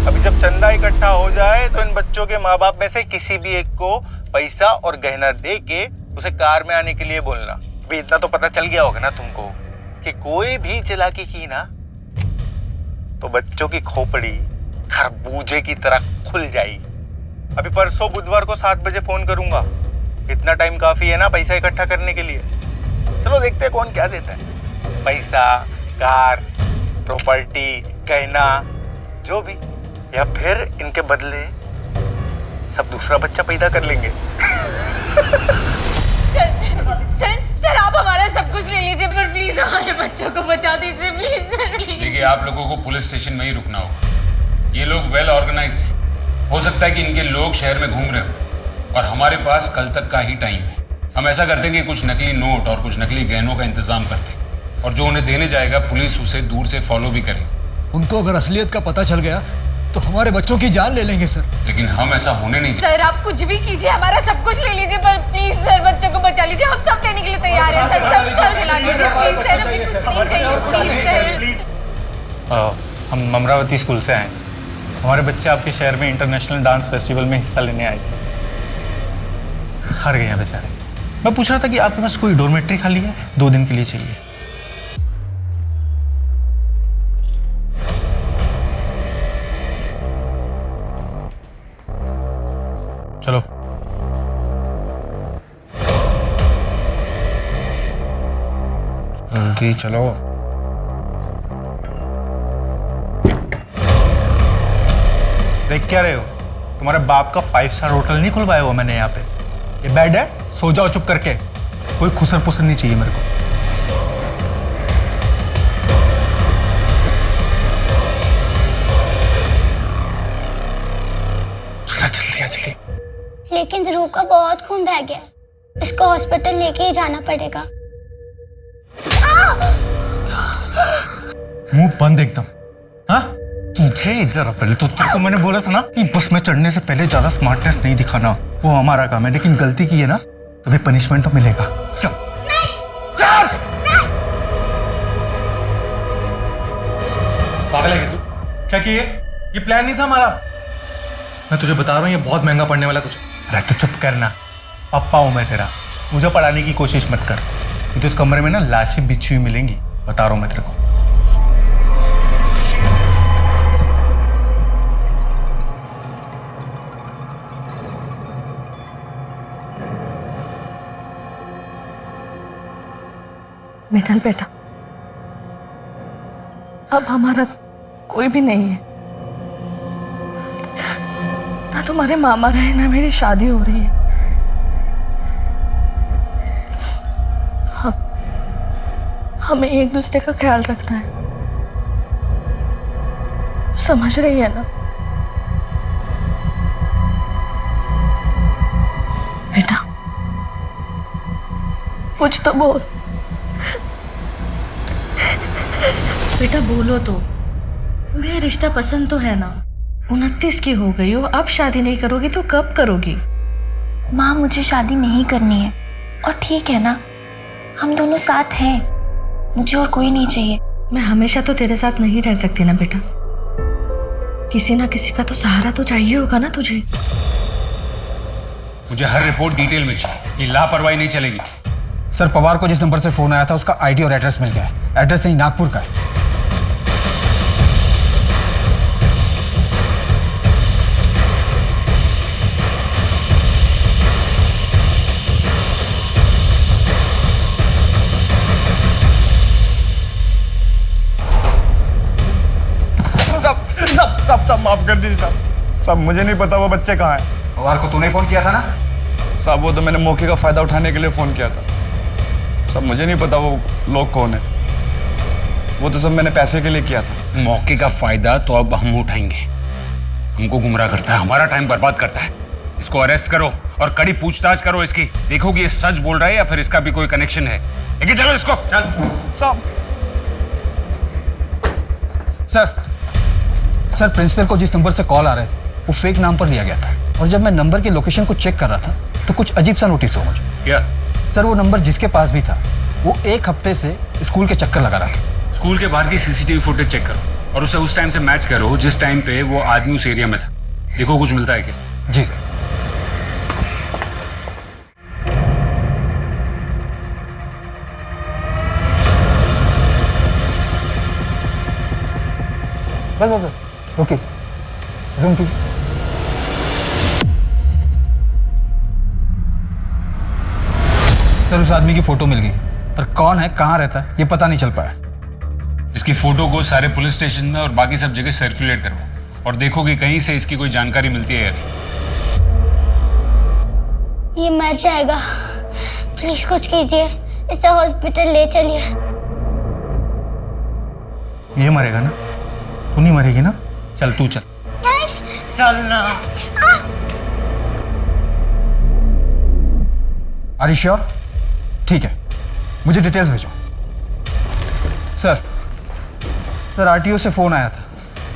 अभी जब चंदा इकट्ठा हो जाए तो इन बच्चों के माँ बाप में से किसी भी एक को पैसा और गहना दे के उसे कार में आने के लिए बोलना। अभी इतना तो पता चल गया होगा ना तुमको कि कोई भी चालाकी की ना तो बच्चों की खोपड़ी खरबूजे की तरह खुल जाएगी। अभी परसों बुधवार को 7 बजे फोन करूंगा। इतना टाइम काफी है ना पैसा इकट्ठा करने के लिए। चलो देखते हैं कौन क्या देता है, पैसा, कार, प्रॉपर्टी, गहना, जो भी, या फिर इनके बदले सब दूसरा बच्चा पैदा कर लेंगे। सर आप हमारा सब कुछ ले लीजिए, पर प्लीज हमारे बच्चों को बचा दीजिए प्लीज सर। देखिए, आप लोगों को पुलिस स्टेशन में ही रुकना होगा। ये लोग वेल ऑर्गेनाइज्ड हैं। हो सकता है कि इनके लोग शहर में घूम रहे हो और हमारे पास कल तक का ही टाइम है। हम ऐसा करते हैं कि कुछ नकली नोट और कुछ नकली गहनों का इंतजाम करते हैं और जो उन्हें देने जाएगा पुलिस उसे दूर से फॉलो भी करेगी। उनको अगर असलियत का पता चल गया तो हमारे बच्चों की जान ले लेंगे सर। लेकिन हम ऐसा होने नहीं देंगे। सर आप कुछ भी कीजिए, हमारा सब कुछ ले लीजिए, पर प्लीज सर बच्चों को बचा लीजिए। हम सब देने के लिए तैयार हैं सर। सब चला लीजिए प्लीज सर, हमें कुछ नहीं चाहिए प्लीज सर। हम अमरावती स्कूल से आए। हमारे बच्चे आपके शहर में इंटरनेशनल डांस फेस्टिवल में हिस्सा लेने आए थे। हार गए हैं बेचारे। मैं पूछ रहा था कि आपके पास कोई डॉर्मेट्री खाली है? 2 दिन के लिए चाहिए। चलो। जल्दी चलो। देख क्या रहे हो? तुम्हारे बाप का 5 स्टार होटल नहीं खुलवाया हुआ मैंने यहाँ पे। ये बेड है, सो जाओ चुप करके। कोई खुसर पुसर नहीं चाहिए मेरे को। जल्दी। लेकिन ध्रुव का बहुत खून बह गया, इसको हॉस्पिटल लेके ही जाना पड़ेगा। मुंह बंद एकदम। हाँ, तुझे इधर आ पहले। तो तेरे को मैंने बोला था ना कि बस में चढ़ने से पहले ज्यादा स्मार्टनेस नहीं दिखाना, वो हमारा काम है। लेकिन गलती की है ना, तो पनिशमेंट तो मिलेगा। चल चल। पागल है क्या तू? क्या किए? ये प्लान नहीं था हमारा। मैं तुझे बता रहा हूँ, ये बहुत महंगा पड़ने वाला कुछ। अरे तो चुप करना, पप्पा हूँ मैं तेरा, मुझे पढ़ाने की कोशिश मत कर। तो इस कमरे में ना लाशें बिछी हुई मिलेंगी, बता रहा हूँ मैं तेरे को। मिठल बेटा, अब हमारा कोई भी नहीं है। ना तुम्हारे मामा रहे, ना मेरी शादी हो रही है। हमें एक दूसरे का ख्याल रखना है, समझ रही है ना? बेटा कुछ तो बोल। बेटा बोलो तो, तुम्हें रिश्ता पसंद तो है ना? 29 की हो गई हो, अब शादी नहीं करोगी तो कब करोगी? माँ मुझे शादी नहीं करनी है, और ठीक है ना, हम दोनों साथ हैं, मुझे और कोई नहीं चाहिए। मैं हमेशा तो तेरे साथ नहीं रह सकती ना बेटा, किसी ना किसी का तो सहारा तो चाहिए होगा ना तुझे। मुझे हर रिपोर्ट डिटेल में चाहिए, ये लापरवाही नहीं चलेगी। सर, पवार को जिस नंबर से फोन आया था उसका आईडी और एड्रेस मिल गया है। एड्रेस यही नागपुर का है। साहब माफ कर दीजिए साहब। साहब मुझे नहीं पता वो बच्चे कहाँ हैं। पवार को तूने फोन किया था ना? साहब वो तो मैंने मौके का फायदा उठाने के लिए फोन किया था। साहब मुझे नहीं पता वो लोग कौन है, वो तो सब मैंने पैसे के लिए किया था। मौके का फायदा तो अब हम उठाएंगे। हमको गुमराह करता है, हमारा टाइम बर्बाद करता है। इसको अरेस्ट करो और कड़ी पूछताछ करो इसकी। देखो कि ये सच बोल रहा है या फिर इसका भी कोई कनेक्शन है। लेकिन चलो इसको, चल। सर, प्रिंसिपल को जिस नंबर से कॉल आ रहे थे वो फेक नाम पर लिया गया था, और जब मैं नंबर की लोकेशन को चेक कर रहा था तो कुछ अजीब सा नोटिस हो मुझे। क्या? सर, वो नंबर जिसके पास भी था वो एक हफ्ते से स्कूल के चक्कर लगा रहा था। स्कूल के बाहर की सीसीटीवी फुटेज चेक करो और उसे उस टाइम से मैच करो जिस टाइम पे वो आदमी उस एरिया में था। देखो कुछ मिलता है क्या? जी सर। बस ओके सर, जूम कीजिए। सर, उस आदमी की फोटो मिल गई, पर कौन है, कहाँ रहता है, ये पता नहीं चल पाया। इसकी फोटो को सारे पुलिस स्टेशन में और बाकी सब जगह सर्कुलेट करो और देखो कि कहीं से इसकी कोई जानकारी मिलती है या नहीं। ये मर जाएगा, प्लीज कुछ कीजिए, इसे हॉस्पिटल ले चलिए। ये मरेगा ना? तू नहीं मरेगी ना? चल तू चल। चल ना। Are you sure? ठीक है, मुझे डिटेल्स भेजो। सर, आरटीओ से फोन आया था।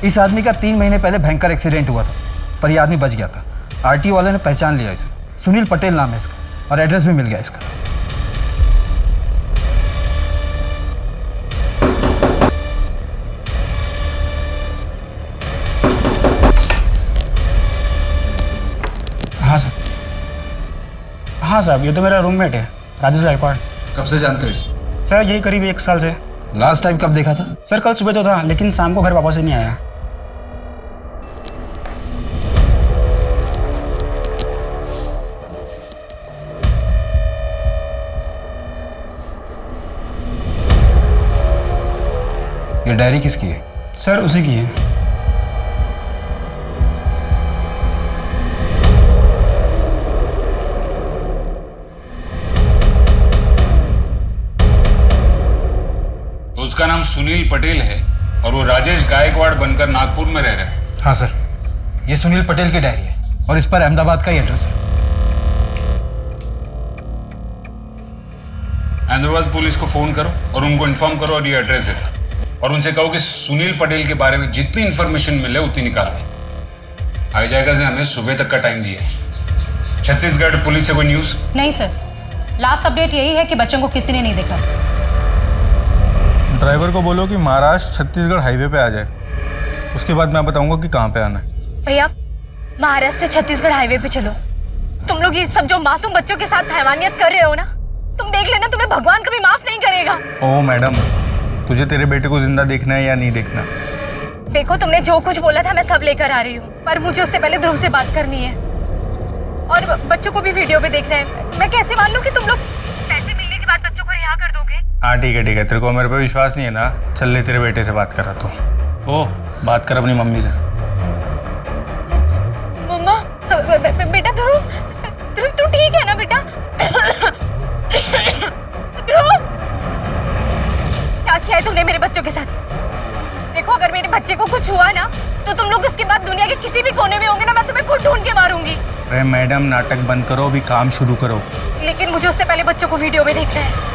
इस आदमी का 3 महीने पहले भयंकर एक्सीडेंट हुआ था, पर यह आदमी बच गया था। आरटीओ वाले ने पहचान लिया इसे। सुनील पटेल नाम है इसका, और एड्रेस भी मिल गया इसका। हाँ साहब, ये तो मेरा रूममेट है, राजेश गायकवाड़। कब से जानते हो इसे? सर यही करीब 1 साल से। लास्ट टाइम कब देखा था? सर कल सुबह तो था, लेकिन शाम को घर वापस ही नहीं आया। ये डायरी किसकी है? सर उसी की है। उसका नाम सुनील पटेल है और वो राजेश गायकवाड़ बनकर नागपुर में रह रहा है। हाँ सर, ये सुनील पटेल की डायरी है और इस पर अहमदाबाद का ही एड्रेस है। अहमदाबाद पुलिस को फोन करो और उनको इन्फॉर्म करो और ये एड्रेस देता। और उनसे कहो कि सुनील पटेल के बारे में जितनी इंफॉर्मेशन मिले उतनी निकाल लें। आई जाएगा से हमें सुबह तक का टाइम दिया है। छत्तीसगढ़ पुलिस से कोई न्यूज़? नहीं सर, लास्ट अपडेट यही है कि बच्चों को किसी ने नहीं देखा। ड्राइवर को बोलो कि महाराष्ट्र छत्तीसगढ़ हाईवे पे आ जाए, उसके बाद मैं बताऊंगा कि कहाँ पे आना है। भैया महाराष्ट्र छत्तीसगढ़ हाईवे पे चलो। तुम लोग ये सब जो मासूम बच्चों के साथ हैवानियत कर रहे हो ना, तुम देख लेना, तुम्हें भगवान कभी माफ नहीं करेगा। ओ मैडम, तुझे तेरे बेटे को जिंदा देखना है या नहीं देखना? देखो तुमने जो कुछ बोला था मैं सब लेकर आ रही हूँ, पर मुझे उससे पहले ध्रुव से बात करनी है और बच्चों को भी वीडियो पे देखना है। मैं कैसे मान लूँ कि तुम लोग पैसे मिलने के बाद बच्चों को रिहा कर दोगे? हाँ ठीक है, तेरे को मेरे पे विश्वास नहीं है ना? चल ले तेरे बेटे से बात करा तू। ओ बात कर अपनी मम्मी से। मम्मा, बेटा ध्रुव, तू ठीक है ना बेटा? ध्रुव, क्या किया है तुमने मेरे बच्चों के साथ? देखो अगर मेरे बच्चे को कुछ हुआ ना तो तुम लोग उसके बाद दुनिया के किसी भी कोने में होंगे ना, मैं तुम्हें खुद ढूंढ के मारूंगी। अरे मैडम, नाटक बंद करो, अभी काम शुरू करो। लेकिन मुझे उससे पहले बच्चों को वीडियो में देखना है।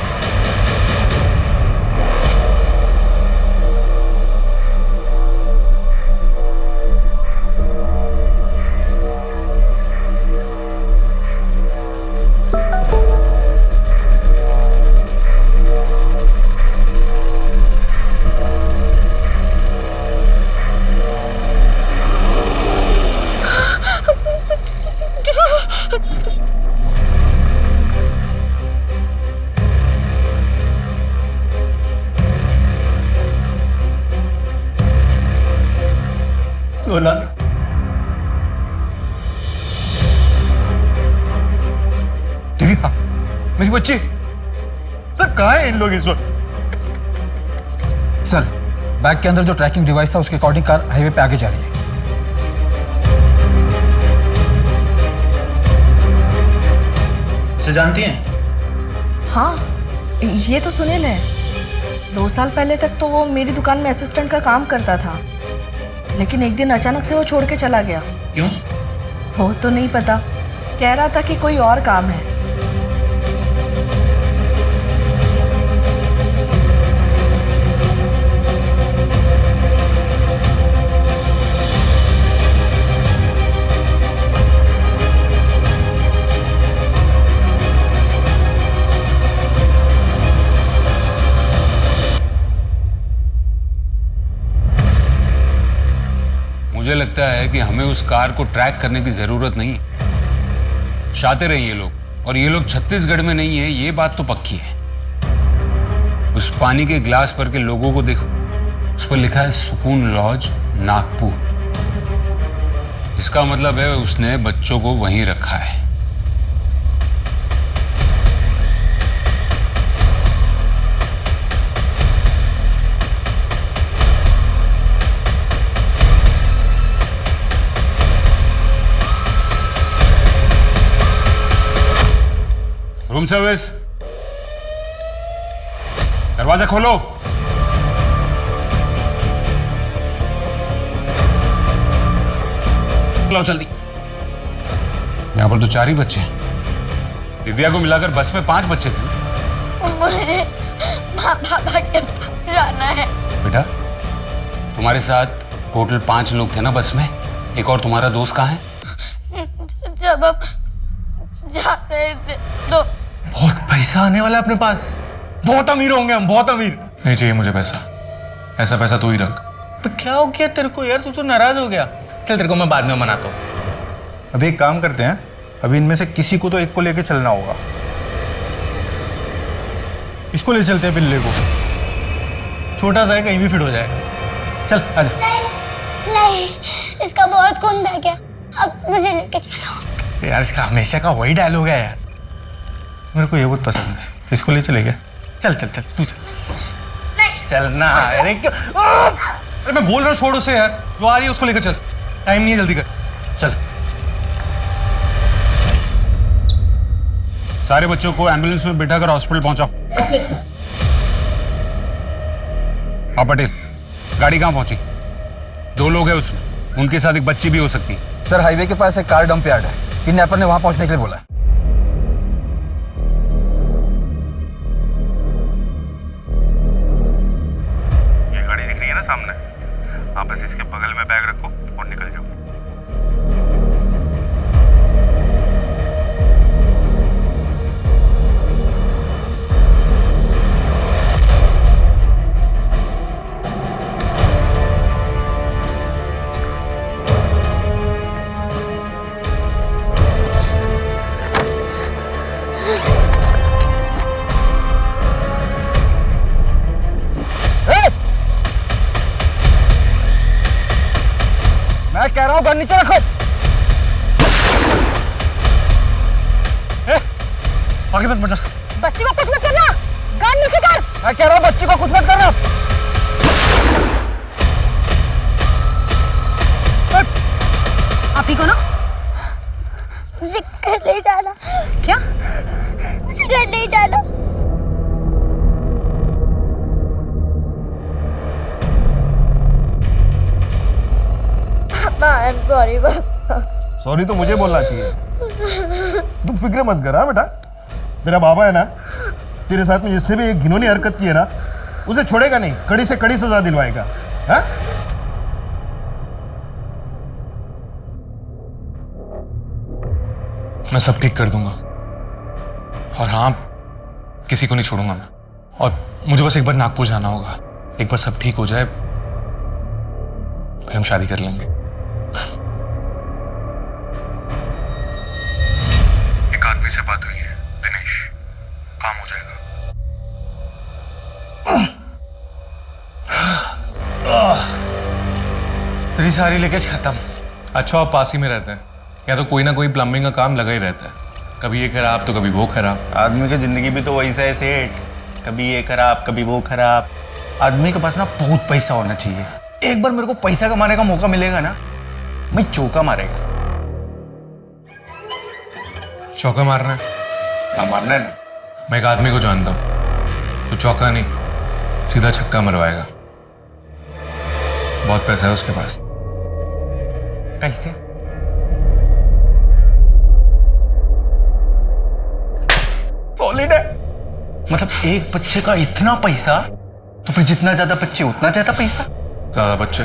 दीपिका, मेरी बच्ची। सर कहाँ है इन लोग इस वक्त? सर बैग के अंदर जो ट्रैकिंग डिवाइस था उसके अकॉर्डिंग कार हाईवे पे आगे जा रही है। इसे जानती हैं? हाँ, ये तो सुनील है। 2 साल पहले तक तो वो मेरी दुकान में असिस्टेंट का काम करता था, लेकिन एक दिन अचानक से वो छोड़ के चला गया। क्यों? वो तो नहीं पता, कह रहा था कि कोई और काम है। मुझे लगता है कि हमें उस कार को ट्रैक करने की जरूरत नहीं है। शातिर हैं ये लोग, और ये लोग छत्तीसगढ़ में नहीं है, ये बात तो पक्की है। उस पानी के ग्लास पर के लोगों को देखो, उस पर लिखा है सुकून लॉज नागपुर। इसका मतलब है उसने बच्चों को वहीं रखा है। रूम सर्विस, दरवाजा खोलो। लो जल्दी। यहाँ पर तो 4 ही बच्चे हैं। दिव्या को मिलाकर बस में 5 बच्चे थे। मुझे पापा के पास जाना है। बेटा, तुम्हारे साथ टोटल 5 लोग थे ना बस में? एक और तुम्हारा दोस्त कहाँ है? जब हम जा रहे थे तो बहुत पैसा आने वाला है अपने पास, बहुत अमीर होंगे हम, बहुत अमीर। नहीं चाहिए मुझे पैसा, ऐसा पैसा तू ही रख। तो क्या हो गया तेरे को यार? तू तो नाराज हो गया। चल तेरे को मैं बाद में मनाता हूँ। अभी एक काम करते हैं, अभी इनमें से किसी को तो एक को लेके चलना होगा। इसको ले चलते हैं, पिल्ले को। छोटा सा है, कहीं भी फिट हो जाएगा। चल आजा। नहीं, इसका बहुत खून बह गया, अब मुझे लेके चलो। यार इसका हमेशा का वही डायलॉग है यार, मेरे को ये बहुत पसंद है। इसको ले चले गया। चल चल चल तू चल। चल ना। अरे क्यों? अरे मैं बोल रहा हूँ छोड़ उसे यार, जो आ रही है उसको लेकर चल, टाइम नहीं है, जल्दी कर। चल। सारे बच्चों को एम्बुलेंस में बिठाकर हॉस्पिटल पहुंचाओ। हाँ पटेल, गाड़ी कहाँ पहुंची? 2 लोग हैं उसमें, उनके साथ एक बच्ची भी हो सकती है। सर हाईवे के पास एक कार डंप यार्ड है, किडनैपर ने वहां पहुंचने के लिए बोला है। ये गाड़ी रहा हूँ, गन नीचे रखो। आगे मत बढ़ना। बच्ची को कुछ मत करना, गन नीचे कर। मैं कह रहा हूँ बच्ची को कुछ मत करना। आप ही को ना मुझे घर ले जाना। क्या? मुझे घर ले जाना। सॉरी सॉरी तो मुझे बोलना चाहिए। तुम फिक्र मत कर। हाँ बेटा, तेरा बाबा है ना, तेरे साथ में जिसने भी एक घिनौनी हरकत की है ना, उसे छोड़ेगा नहीं, कड़ी से कड़ी सजा दिलवाएगा। हाँ? मैं सब ठीक कर दूंगा। और हाँ, किसी को नहीं छोड़ूंगा मैं। और मुझे बस एक बार नागपुर जाना होगा। एक बार सब ठीक हो जाए, फिर हम शादी कर लेंगे। एक आदमी से बात हुई है, दिनेश, काम हो जाएगा। तेरी सारी लीकेज खत्म। अच्छा, आप पास ही में रहते हैं, या तो कोई ना कोई प्लम्बिंग का काम लगा ही रहता है। कभी ये खराब तो कभी वो खराब। आदमी की जिंदगी भी तो वैसा है सेठ, कभी ये खराब कभी वो खराब। आदमी के पास ना बहुत पैसा होना चाहिए। एक बार मेरे को पैसा कमाने का मौका मिलेगा ना, मैं चौका मारेगा। चौका मारना है? हाँ, मारना है ना। मैं एक आदमी को जानता हूँ, तो चौका नहीं, सीधा छक्का मरवाएगा। बहुत पैसा है उसके पास। कैसे? सॉलिड है। मतलब एक बच्चे का इतना पैसा, तो फिर जितना ज्यादा बच्चे उतना ज्यादा पैसा। ज्यादा बच्चे?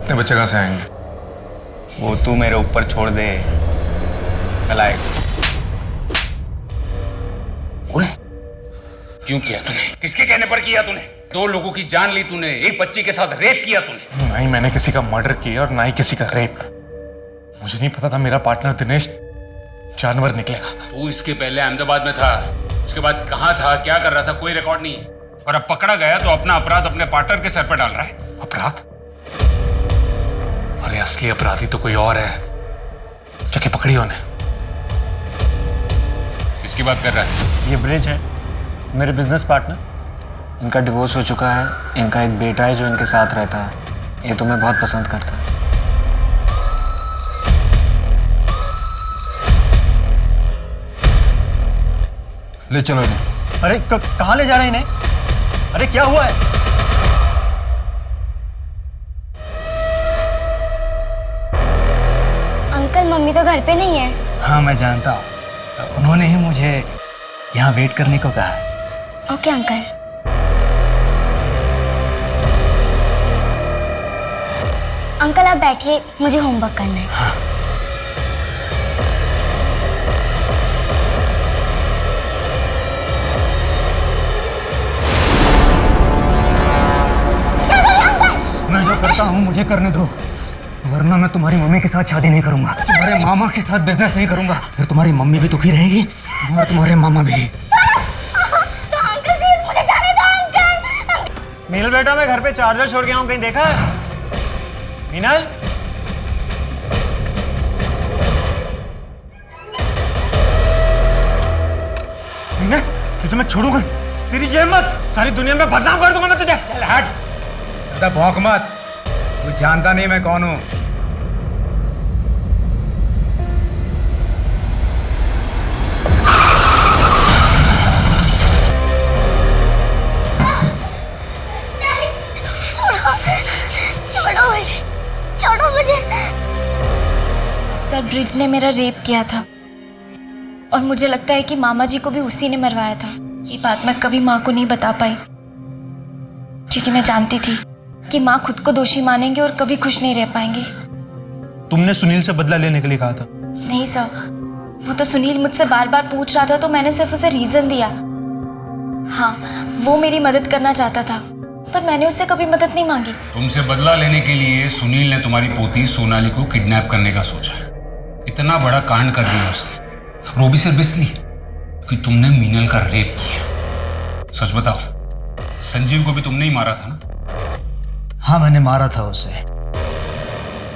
इतने बच्चे कहाँ से आएंगे? वो तू मेरे ऊपर छोड़ दे। कलाए क्यों किया तूने? किसके कहने पर किया तूने? 2 लोगों की जान ली तूने, एक बच्ची के साथ रेप किया तूने। ना ही मैंने किसी का मर्डर किया और ना ही किसी का रेप। मुझे नहीं पता था मेरा पार्टनर दिनेश जानवर निकलेगा। तू इसके पहले अहमदाबाद में था, उसके बाद कहाँ था, क्या कर रहा था, कोई रिकॉर्ड नहीं है। और अब पकड़ा गया तो अपना अपराध अपने पार्टनर के सर पर डाल रहा है। अपराध? अरे असली अपराधी तो कोई और है, जाके पकड़ी उन्हें। किसकी बात कर रहा है? ये ब्रिज है, मेरे बिजनेस पार्टनर। इनका डिवोर्स हो चुका है, इनका एक बेटा है जो इनके साथ रहता है। ये तुम्हें बहुत पसंद करता है। ले चलो इन्हें। अरे कहाँ ले जा रहे हैं इन्हें? अरे क्या हुआ है? अंकल, मम्मी तो घर पे नहीं है। हाँ, मैं जानता हूँ। उन्होंने ही मुझे यहाँ वेट करने को कहा है। Okay uncle. अंकल आप बैठिए, मुझे होमवर्क करना है। हाँ। मैं जो करता हूँ मुझे करने दो, वरना मैं तुम्हारी मम्मी के साथ शादी नहीं करूंगा, तुम्हारे मामा के साथ बिजनेस नहीं करूंगा। फिर तुम्हारी मम्मी भी दुखी रहेगी और तुम्हारे मामा भी। तो अंकल प्लीज मुझे जाने दो अंकल। मीनल बेटा, मैं घर पे चार्जर छोड़ के आऊँ, कहीं देखा है? मीनल? तुझे मैं छोड़ूंगा? तेरी ये मत, सारी दुनिया में बदनाम कर दूंगा मैं तुझे। चल हट, ज्यादा भौंक मत। तू जानता नहीं मैं कौन हूं। छोड़ो मुझे। सर, ब्रिज ने मेरा रेप किया था और मुझे लगता है कि मामा जी को भी उसी ने मरवाया था। ये बात मैं कभी माँ को नहीं बता पाई, क्योंकि मैं जानती थी कि माँ खुद को दोषी मानेंगे और कभी खुश नहीं रह पाएंगे। तुमने सुनील से बदला लेने के लिए कहा था? नहीं सर, वो तो सुनील मुझसे बार बार पूछ रहा था तो मैंने सिर्फ उसे रीजन दिया। हाँ, वो मेरी मदद करना चाहता था, पर मैंने उससे कभी मदद नहीं मांगी। तुमसे बदला लेने के लिए सुनील ने तुम्हारी पोती सोनाली को किडनैप करने का सोचा। इतना बड़ा कांड कर दिया उसने, वो भी सिर्फ इसलिए कि तुमने मीनल का रेप किया। सच बताओ, संजीव को भी तुमने ही मारा था ना? हाँ, मैंने मारा था उसे,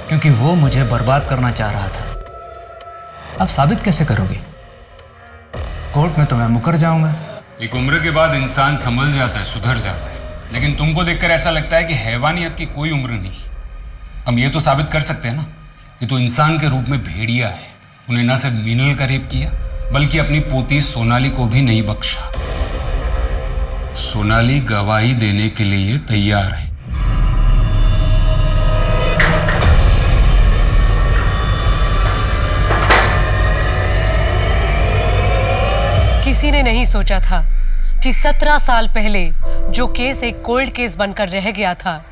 क्योंकि वो मुझे बर्बाद करना चाह रहा था। अब साबित कैसे करोगे? कोर्ट में तो मैं मुकर जाऊंगा। एक उम्र के बाद इंसान संभल जाता है, सुधर जाता है, लेकिन तुमको देखकर ऐसा लगता है कि हैवानियत की कोई उम्र नहीं। हम ये तो साबित कर सकते हैं ना कि तू इंसान के रूप में भेड़िया है। उन्हें न सिर्फ मीनल का रेप किया, बल्कि अपनी पोती सोनाली को भी नहीं बख्शा। सोनाली गवाही देने के लिए तैयार है। किसी ने नहीं सोचा था कि 17 साल पहले जो केस एक कोल्ड केस बनकर रह गया था,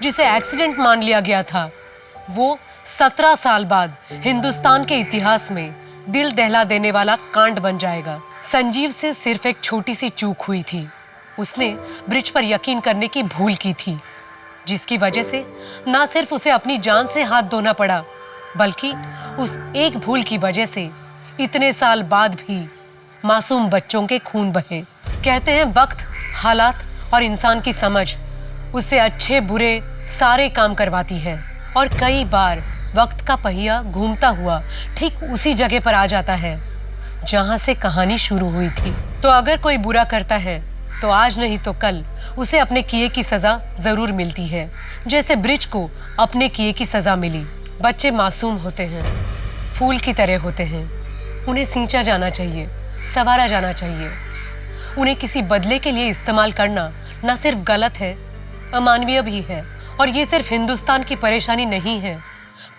जिसे एक्सीडेंट मान लिया गया था, वो 17 साल बाद हिंदुस्तान के इतिहास में दिल दहला देने वाला कांड बन जाएगा। संजीव से सिर्फ एक छोटी सी चूक हुई थी। उसने ब्रिज पर यकीन करने की भूल की थी, जिसकी वजह से ना सिर्फ उसे अपनी जान से हाथ धोना पड़ा, बल्कि उस एक भूल की वजह से इतने साल बाद भी मासूम बच्चों के खून बहे। कहते हैं वक्त, हालात और इंसान की समझ उससे अच्छे बुरे सारे काम करवाती है, और कई बार वक्त का पहिया घूमता हुआ ठीक उसी जगह पर आ जाता है जहां से कहानी शुरू हुई थी। तो अगर कोई बुरा करता है तो आज नहीं तो कल उसे अपने किए की सजा जरूर मिलती है, जैसे ब्रिज को अपने किए की सजा मिली। बच्चे मासूम होते हैं, फूल की तरह होते हैं। उन्हें सींचा जाना चाहिए, संवारा जाना चाहिए। उन्हें किसी बदले के लिए इस्तेमाल करना न सिर्फ गलत है, अमानवीय भी है। और ये सिर्फ हिंदुस्तान की परेशानी नहीं है,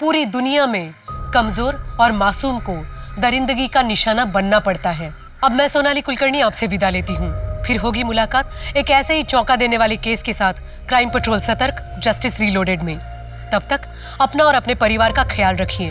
पूरी दुनिया में कमजोर और मासूम को दरिंदगी का निशाना बनना पड़ता है। अब मैं सोनाली कुलकर्णी आपसे विदा लेती हूँ। फिर होगी मुलाकात एक ऐसे ही चौंका देने वाले केस के साथ क्राइम पेट्रोल सतर्क, जस्टिस रीलोडेड में। तब तक अपना और अपने परिवार का ख्याल रखिए।